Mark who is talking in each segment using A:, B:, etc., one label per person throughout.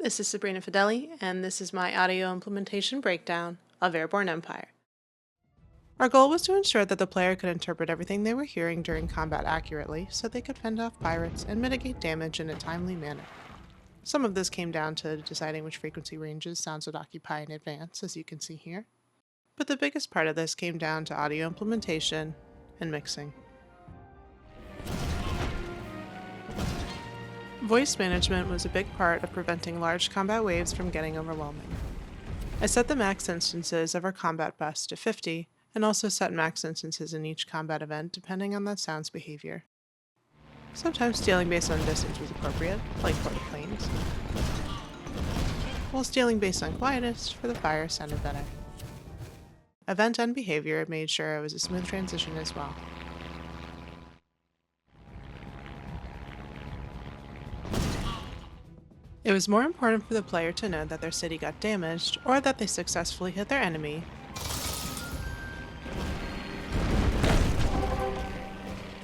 A: this is Sabrina Fideli, and this is my audio implementation breakdown of Airborne Empire. Our goal was to ensure that the player could interpret everything they were hearing during combat accurately, so they could fend off pirates and mitigate damage in a timely manner. Some of this came down to deciding which frequency ranges sounds would occupy in advance, as you can see here. But the biggest part of this came down to audio implementation and mixing. Voice management was a big part of preventing large combat waves from getting overwhelming. I set the max instances of our combat bus to 50, and also set max instances in each combat event depending on that sound's behavior. Sometimes scaling based on distance was appropriate, like for the planes, while scaling based on quietness for the fire sounded better. Event and behavior made sure it was a smooth transition as well. It was more important for the player to know that their city got damaged, or that they successfully hit their enemy,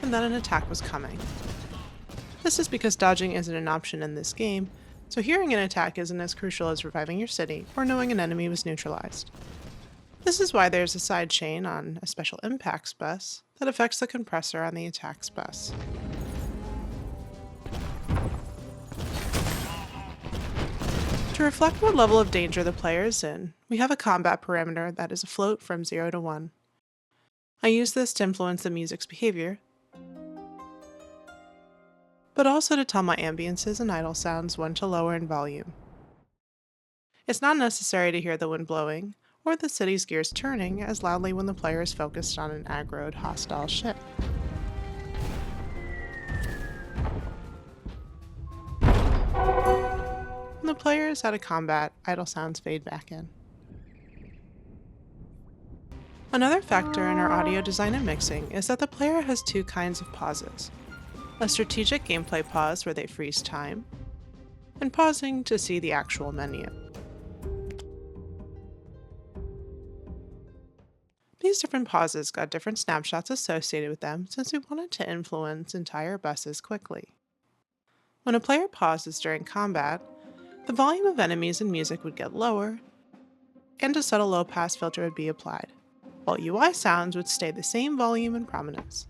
A: and that an attack was coming. This is because dodging isn't an option in this game, so hearing an attack isn't as crucial as reviving your city or knowing an enemy was neutralized. This is why there's a sidechain on a special impacts bus that affects the compressor on the attacks bus. To reflect what level of danger the player is in, we have a combat parameter that is afloat from 0 to 1. I use this to influence the music's behavior, but also to tell my ambiances and idle sounds when to lower in volume. It's not necessary to hear the wind blowing, or the city's gears turning as loudly when the player is focused on an aggroed, hostile ship. When the player is out of combat, idle sounds fade back in. Another factor in our audio design and mixing is that the player has two kinds of pauses. A strategic gameplay pause where they freeze time, and pausing to see the actual menu. These different pauses got different snapshots associated with them since we wanted to influence entire buses quickly. When a player pauses during combat, the volume of enemies and music would get lower, and a subtle low-pass filter would be applied, while UI sounds would stay the same volume and prominence.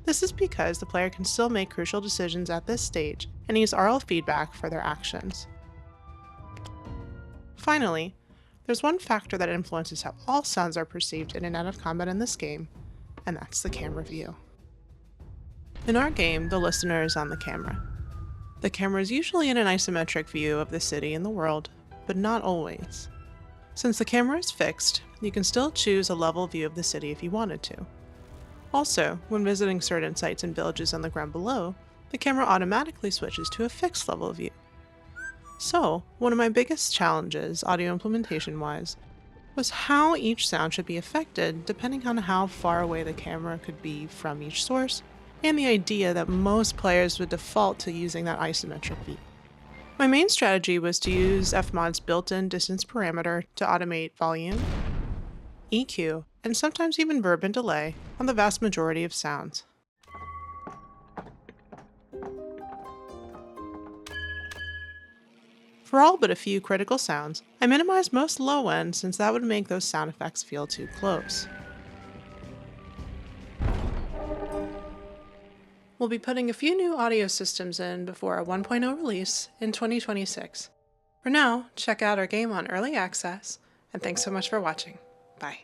A: This is because the player can still make crucial decisions at this stage and use aural feedback for their actions. Finally, there's one factor that influences how all sounds are perceived in and out of combat in this game, and that's the camera view. In our game, the listener is on the camera. The camera is usually in an isometric view of the city and the world, but not always. Since the camera is fixed, you can still choose a level view of the city if you wanted to. Also, when visiting certain sites and villages on the ground below, the camera automatically switches to a fixed level view. So, one of my biggest challenges, audio implementation-wise, was how each sound should be affected depending on how far away the camera could be from each source, and the idea that most players would default to using that isometric view. My main strategy was to use FMOD's built-in distance parameter to automate volume, EQ, and sometimes even verb and delay on the vast majority of sounds. For all but a few critical sounds, I minimized most low end since that would make those sound effects feel too close. We'll be putting a few new audio systems in before our 1.0 release in 2026. For now, check out our game on Early Access, and thanks so much for watching. Bye.